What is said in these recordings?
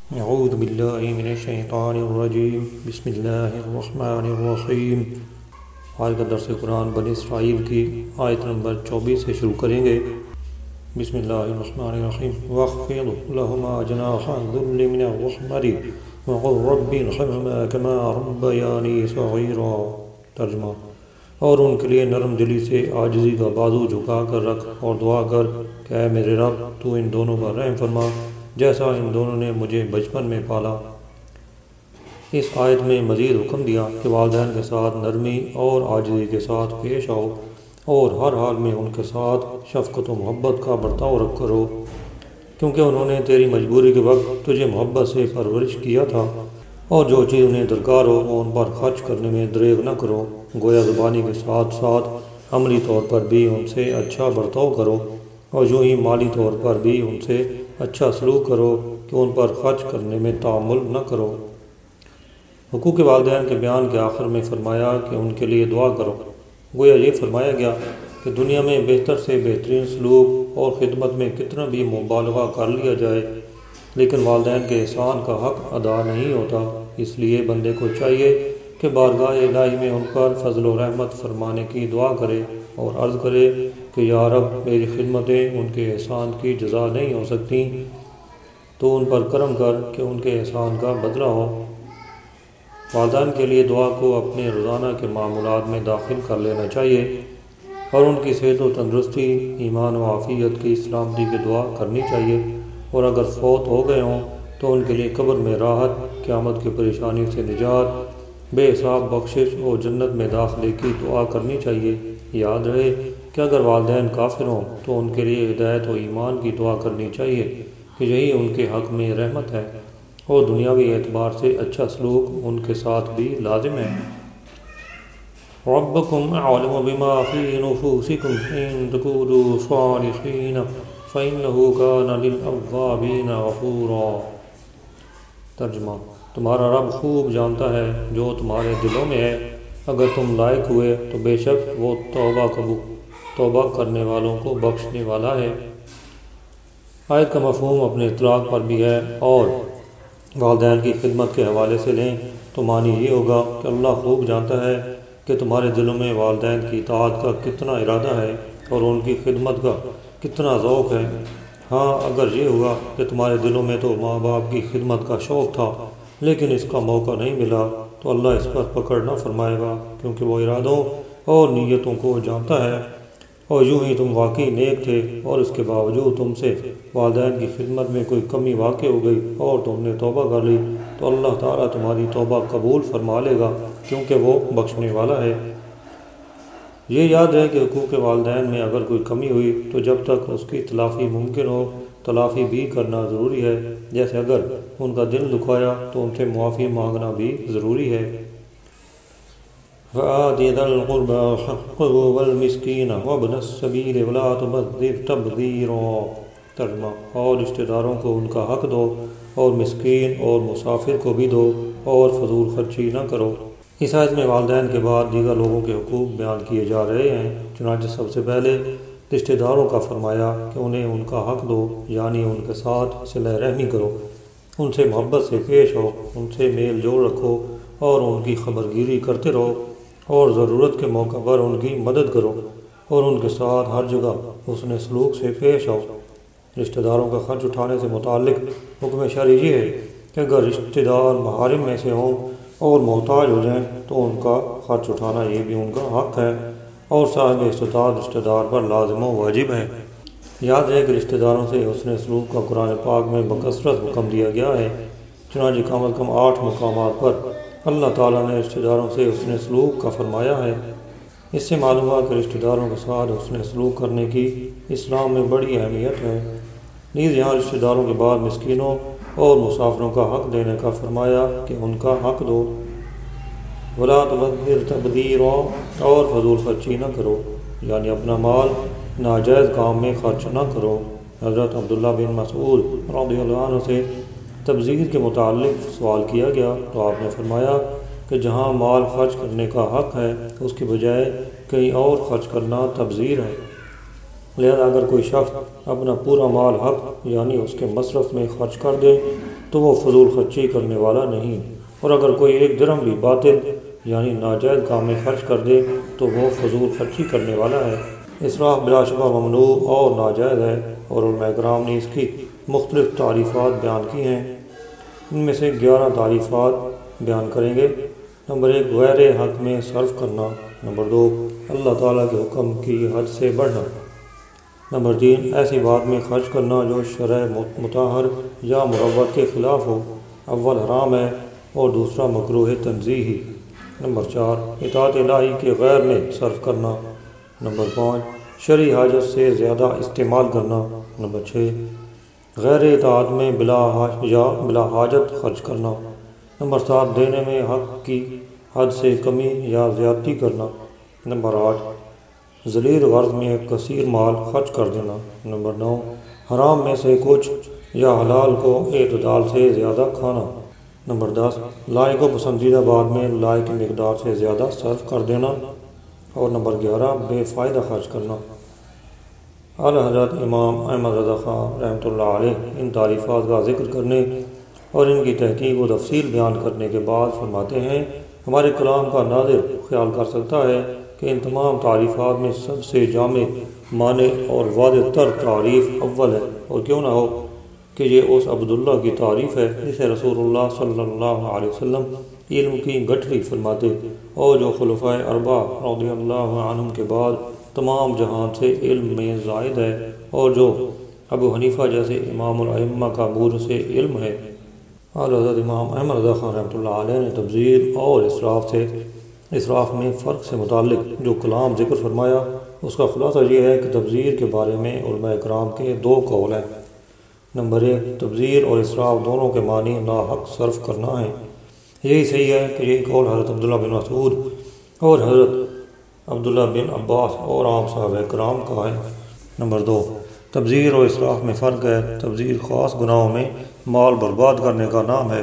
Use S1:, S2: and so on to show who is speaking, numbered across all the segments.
S1: اعوذ باللہ من الشیطان الرجیم بسم اللہ الرحمن الرحیم۔ آج کا درس قرآن بنی اسرائیل کی آیت نمبر 24 سے شروع کریں گے۔ بسم اللہ الرحمن الرحیم۔ وَاخْفِضْ لَهُمَا جَنَاحَ الذُّلِّ مِنَ الرَّحْمَةِ وَقُلْ رَبِّ ارْحَمْهُمَا كَمَا رَبَّيَانِي صَغِيرًا۔ ترجمہ: اور ان کے لیے نرم دلی سے عاجزی کا بازو جھکا کر رکھ اور دعا کر کہ اے میرے رب، تو ان دونوں پر رحم فرما جیسا ان دونوں نے مجھے بچپن میں پالا۔ اس آیت میں مزید حکم دیا کہ والدین کے ساتھ نرمی اور عاجزی کے ساتھ پیش آؤ اور ہر حال میں ان کے ساتھ شفقت و محبت کا برتاؤ رکھ کرو، کیونکہ انہوں نے تیری مجبوری کے وقت تجھے محبت سے پرورش کیا تھا، اور جو چیز انہیں درکار ہو ان پر خرچ کرنے میں دریغ نہ کرو۔ گویا زبانی کے ساتھ ساتھ عملی طور پر بھی ان سے اچھا برتاؤ کرو، اور یوں ہی مالی طور پر بھی ان سے اچھا سلوک کرو کہ ان پر خرچ کرنے میں تعامل نہ کرو۔ حقوق والدین کے بیان کے آخر میں فرمایا کہ ان کے لیے دعا کرو۔ گویا یہ فرمایا گیا کہ دنیا میں بہتر سے بہترین سلوک اور خدمت میں کتنا بھی مبالغہ کر لیا جائے، لیکن والدین کے احسان کا حق ادا نہیں ہوتا۔ اس لیے بندے کو چاہیے کہ بارگاہ الہی میں ان پر فضل و رحمت فرمانے کی دعا کرے اور عرض کرے کہ یا رب، میری خدمتیں ان کے احسان کی جزا نہیں ہو سکتی، تو ان پر کرم کر کہ ان کے احسان کا بدلہ ہو۔ والدین کے لیے دعا کو اپنے روزانہ کے معمولات میں داخل کر لینا چاہیے، اور ان کی صحت و تندرستی، ایمان و عافیت کی سلامتی کی دعا کرنی چاہیے، اور اگر فوت ہو گئے ہوں تو ان کے لیے قبر میں راحت، قیامت کی پریشانی سے نجات، بے حساب بخشش اور جنت میں داخلے کی دعا کرنی چاہیے۔ یاد رہے کہ اگر والدین کافر ہوں تو ان کے لیے ہدایت و ایمان کی دعا کرنی چاہیے کہ یہی ان کے حق میں رحمت ہے، اور دنیاوی اعتبار سے اچھا سلوک ان کے ساتھ بھی لازم ہے۔ ربکم اعلم بما فی نفوسکم ان تکونوا صالحین فإنہ کان للأوابین غفورا۔ ترجمہ: تمہارا رب خوب جانتا ہے جو تمہارے دلوں میں ہے، اگر تم لائق ہوئے تو بے شک وہ توبہ کرنے والوں کو بخشنے والا ہے۔ آیت کا مفہوم اپنے اطلاق پر بھی ہے، اور والدین کی خدمت کے حوالے سے لیں تو معنی یہ ہوگا کہ اللہ خوب جانتا ہے کہ تمہارے دلوں میں والدین کی اطاعت کا کتنا ارادہ ہے اور ان کی خدمت کا کتنا ذوق ہے۔ ہاں، اگر یہ ہوا کہ تمہارے دلوں میں تو ماں باپ کی خدمت کا شوق تھا لیکن اس کا موقع نہیں ملا، تو اللہ اس پر پکڑ نہ فرمائے گا، کیونکہ وہ ارادوں اور نیتوں کو جانتا ہے۔ اور یوں ہی تم واقعی نیک تھے اور اس کے باوجود تم سے والدین کی خدمت میں کوئی کمی واقع ہو گئی اور تم نے توبہ کر لی، تو اللہ تعالیٰ تمہاری توبہ قبول فرما لے گا، کیونکہ وہ بخشنے والا ہے۔ یہ یاد ہے کہ حقوق والدین میں اگر کوئی کمی ہوئی تو جب تک اس کی تلافی ممکن ہو تلافی بھی کرنا ضروری ہے، جیسے اگر ان کا دل دکھایا تو ان سے معافی مانگنا بھی ضروری ہے۔ فآت ذا القربى حقه والمسکین وابن السبیل ولا تبذر تبذیرا۔ ترجمہ: اور رشتہ داروں کو ان کا حق دو، اور مسکین اور مسافر کو بھی دو، اور فضول خرچی نہ کرو۔ اس آیت میں والدین کے بعد دیگر لوگوں کے حقوق بیان کیے جا رہے ہیں، چنانچہ سب سے پہلے رشتہ داروں کا فرمایا کہ انہیں ان کا حق دو، یعنی ان کے ساتھ صلہ رحمی کرو، ان سے محبت سے پیش ہو، ان سے میل جوڑ رکھو اور ان کی خبرگیری کرتے رہو، اور ضرورت کے موقع پر ان کی مدد کرو، اور ان کے ساتھ ہر جگہ حسن سلوک سے پیش آؤ۔ رشتہ داروں کا خرچ اٹھانے سے متعلق حکم شرعی یہ ہے کہ اگر رشتہ دار محارم میں سے ہوں اور محتاج ہو جائیں تو ان کا خرچ اٹھانا یہ بھی ان کا حق ہے، اور صاحب استطاعت رشتہ دار پر لازم و واجب ہے۔ یاد ہے کہ رشتہ داروں سے حسن سلوک کا قرآن پاک میں بکثرت حکم دیا گیا ہے، چنانچہ کم از کم 8 مقامات پر اللہ تعالیٰ نے رشتہ داروں سے حسن سلوک کا فرمایا ہے۔ اس سے معلوم ہوا کہ رشتہ داروں کے ساتھ حسن سلوک کرنے کی اسلام میں بڑی اہمیت ہے۔ نیز یہاں رشتہ داروں کے بعد مسکینوں اور مسافروں کا حق دینے کا فرمایا کہ ان کا حق دو۔ ولا تبذر تبذیرا، اور فضول خرچی نہ کرو، یعنی اپنا مال ناجائز کام میں خرچ نہ کرو۔ حضرت عبداللہ بن مسعود رضی اللہ عنہ سے تبذیر کے متعلق سوال کیا گیا تو آپ نے فرمایا کہ جہاں مال خرچ کرنے کا حق ہے اس کے بجائے کہیں اور خرچ کرنا تبذیر ہے۔ لہذا اگر کوئی شخص اپنا پورا مال حق یعنی اس کے مصرف میں خرچ کر دے تو وہ فضول خرچی کرنے والا نہیں، اور اگر کوئی ایک درہم بھی باطل یعنی ناجائز کام میں خرچ کر دے تو وہ فضول خرچی کرنے والا ہے۔ اسراف بلا شبہ ممنوع اور ناجائز ہے، اور علماء کرام نے اس کی مختلف تعریفات بیان کی ہیں۔ ان میں سے 11 تعریفات بیان کریں گے۔ نمبر 1، غیر حق میں صرف کرنا۔ نمبر 2، اللہ تعالیٰ کے حکم کی حد سے بڑھنا۔ نمبر 3، ایسی بات میں خرچ کرنا جو شرع مطہر یا مروت کے خلاف ہو، اول حرام ہے اور دوسرا مکروہ تنزیہی۔ نمبر 4، اطاعت الہی کے غیر میں صرف کرنا۔ نمبر 5، شرعی حاجت سے زیادہ استعمال کرنا۔ نمبر 6، غیر اطاعت میں بلا حاجت خرچ کرنا۔ نمبر 7، دینے میں حق کی حد سے کمی یا زیادتی کرنا۔ نمبر 8، ذلیل غرض میں کثیر مال خرچ کر دینا۔ نمبر 9، حرام میں سے کچھ یا حلال کو اعتدال سے زیادہ کھانا۔ نمبر 10، لائق و پسندیدہ بات میں لائق مقدار سے زیادہ صرف کر دینا۔ اور نمبر 11، بے فائدہ خرچ کرنا۔ اعلیٰ حضرت امام احمد رضا خان رحمۃ اللہ علیہ ان تعریفات کا ذکر کرنے اور ان کی تحقیق و تفصیل بیان کرنے کے بعد فرماتے ہیں، ہمارے کلام کا ناظر خیال کر سکتا ہے کہ ان تمام تعریفات میں سب سے جامع، مانع اور واضح تر تعریف اول ہے، اور کیوں نہ ہو کہ یہ اس عبداللہ کی تعریف ہے جسے رسول اللہ صلی اللہ علیہ وسلم علم کی گٹھری فرماتے، اور جو خلفائے اربعہ رضی اللہ عنہم کے بعد تمام جہان سے علم میں زائد ہے، اور جو ابو حنیفہ جیسے امام الائمہ کا مور سے علم ہے۔ اعلیٰ حضرت امام احمد رضا خان رحمۃ اللہ علیہ نے تبذیر اور اسراف میں فرق سے متعلق جو کلام ذکر فرمایا، اس کا خلاصہ یہ ہے کہ تبذیر کے بارے میں علماء کرام کے 2 قول ہیں۔ نمبر 1، تبذیر اور اسراف دونوں کے معنی ناحق صرف کرنا ہے۔ یہی صحیح ہے کہ یہ قول حضرت عبداللہ بن مسعود اور حضرت عبداللہ بن عباس اور عام صحابہ کرام کا ہے۔ نمبر 2، تبذیر اور اسراف میں فرق ہے۔ تبذیر خاص گناہوں میں مال برباد کرنے کا نام ہے۔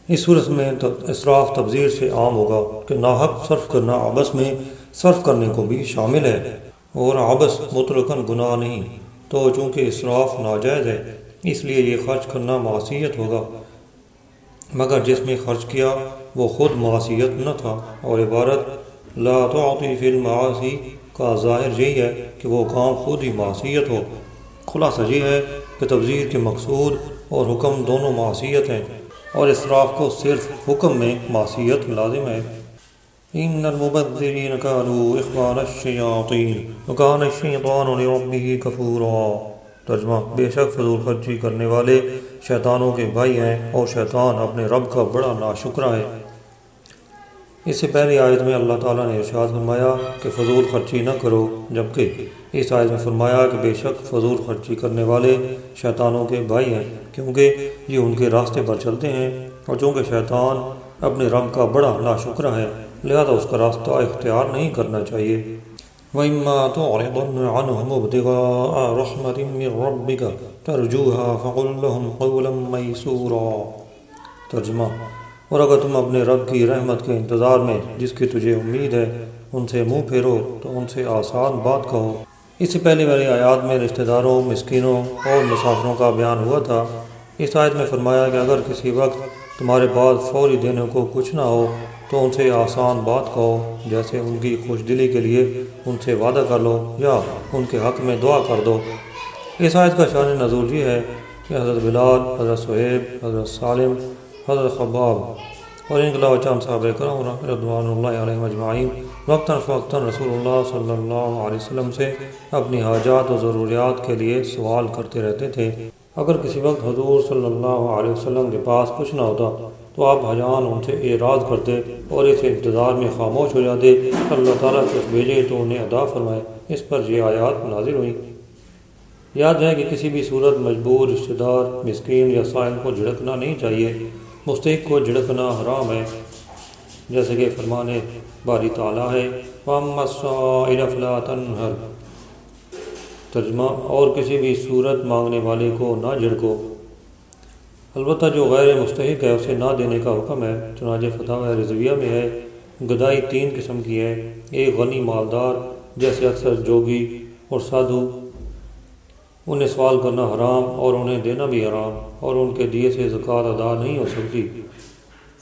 S1: اس صورت میں اسراف تبذیر سے عام ہوگا کہ ناحق صرف کرنا عبث میں صرف کرنے کو بھی شامل ہے، اور عبث مطلقاً گناہ نہیں، تو چونکہ اسراف ناجائز ہے اس لیے یہ خرچ کرنا معصیت ہوگا، مگر جس میں خرچ کیا وہ خود معصیت نہ تھا، اور عبارت لا تعطی فی المعاصی کا ظاہر یہی ہے کہ وہ کام خود ہی معصیت ہو۔ خلاصہ یہ ہے کہ تبذیر کے مقصود اور حکم دونوں معصیت ہیں، اور اسراف کو صرف حکم میں معصیت لازم ہے۔ ان المبذرین کانوا اخوان الشیاطین وکان الشیطان لربہ کفورا۔ ترجمہ، بے شک فضول خرچی کرنے والے شیطانوں کے بھائی ہیں، اور شیطان اپنے رب کا بڑا ناشکرا ہے۔ اس سے پہلی آیت میں اللہ تعالیٰ نے ارشاد فرمایا کہ فضول خرچی نہ کرو، جبکہ اس آیت میں فرمایا کہ بے شک فضول خرچی کرنے والے شیطانوں کے بھائی ہیں، کیونکہ یہ ان کے راستے پر چلتے ہیں، اور چونکہ شیطان اپنے رب کا بڑا ناشکرا ہے لہذا اس کا راستہ اختیار نہیں کرنا چاہیے۔ وَإِمَّا تُعْرِضَنَّ عَنْهُمُ ابْتِغَاءَ رَحْمَةٍ مِّن رَّبِّكَ تَرْجُوهَا فَقُل لَّهُمْ قَوْلًا مَّيْسُورًا۔ ترجمہ، اور اگر تم اپنے رب کی رحمت کے انتظار میں جس کی تجھے امید ہے ان سے منہ پھیرو تو ان سے آسان بات کہو۔ اس سے پہلے والی آیات میں رشتہ داروں، مسکینوں اور مسافروں کا بیان ہوا تھا۔ اس آیت میں فرمایا کہ اگر کسی وقت تمہارے پاس فوری دینے کو کچھ نہ ہو تو ان سے آسان بات کہو، جیسے ان کی خوش دلی کے لیے ان سے وعدہ کر لو یا ان کے حق میں دعا کر دو۔ اس آیت کا شان نزول یہ ہے کہ حضرت بلال، حضرت صہیب، حضرت سالم، حضرت خباب اور ان کے علاوہ چند صحابہ کرام رضوان اللہ علیہم اجمعین وقتاً فوقتاً رسول اللہ صلی اللہ علیہ وسلم سے اپنی حاجات و ضروریات کے لیے سوال کرتے رہتے تھے۔ اگر کسی وقت حضور صلی اللہ علیہ وسلم کے پاس کچھ نہ ہوتا تو آپ حجان ان سے اعراض کرتے اور اس انتظار میں خاموش ہو جاتے، اللہ تعالیٰ کچھ بھیجے تو انہیں عطا فرمائے۔ اس پر یہ آیات نازل ہوئیں۔ یاد ہے کہ کسی بھی صورت مجبور، رشتہ دار، مسکین یا سائل کو جھڑکنا نہیں چاہیے۔ مستحق کو جھڑکنا حرام ہے، جیسے کہ فرمان باری تعالیٰ ہے وَأَمَّا السَّائِلَ فَلَا تَنْهَرْ۔ ترجمہ، اور کسی بھی صورت مانگنے والے کو نہ جھڑکو۔ البتہ جو غیر مستحق ہے اسے نہ دینے کا حکم ہے۔ چنانچہ فتاوی رضویہ میں ہے گدائی 3 قسم کی ہے، ایک غنی مالدار جیسے اکثر جوگی اور سادھو، انہیں سوال کرنا حرام اور انہیں دینا بھی حرام، اور ان کے دیے سے زکوٰۃ ادا نہیں ہو سکتی۔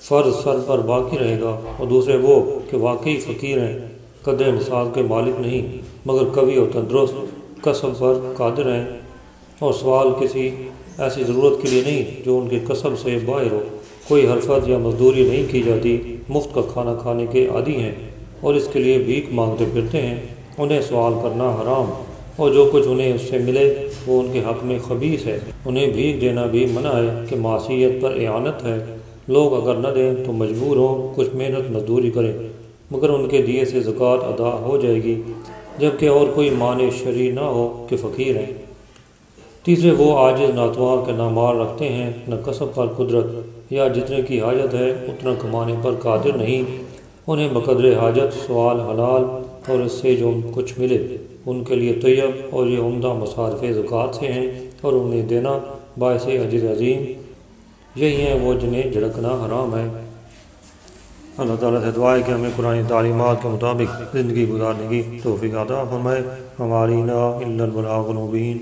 S1: فرض سر پر باقی رہے گا، اور دوسرے وہ کہ واقعی فقیر ہیں، قدر نصاب کے مالک نہیں، مگر قوی اور تندرست، کسب پر قادر ہیں، اور سوال کسی ایسی ضرورت کے لیے نہیں جو ان کے کسب سے باہر ہو۔ کوئی حرفت یا مزدوری نہیں کی جاتی، مفت کا کھانا کھانے کے عادی ہیں اور اس کے لیے بھیک مانگتے پھرتے ہیں، انہیں سوال کرنا حرام، اور جو کچھ انہیں اس سے ملے وہ ان کے حق میں خبیث ہے۔ انہیں بھیک دینا بھی منع ہے کہ معصیت پر اعانت ہے۔ لوگ اگر نہ دیں تو مجبور ہوں کچھ محنت مزدوری کریں، مگر ان کے دیے سے زکوٰۃ ادا ہو جائے گی، جبکہ اور کوئی مانع شرعی نہ ہو کہ فقیر ہیں۔ تیسرے وہ عاجز ناتوان کے نہ مال رکھتے ہیں نہ کسب پر قدرت، یا جتنے کی حاجت ہے اتنا کمانے پر قادر نہیں، انہیں بقدر حاجت سوال حلال، اور اس سے جو کچھ ملے ان کے لیے طیب، اور یہ عمدہ مصارف زکوٰۃ سے ہیں، اور انہیں دینا باعث اجر عظیم۔ یہی ہیں وہ جنہیں جھڑکنا حرام ہے۔ اللہ تعالیٰ سے دعا ہے کہ ہمیں قرآن تعلیمات کے مطابق زندگی گزارنے کی توفیق عطا فرمائے۔ ہماری نا الا البلاغ المبین۔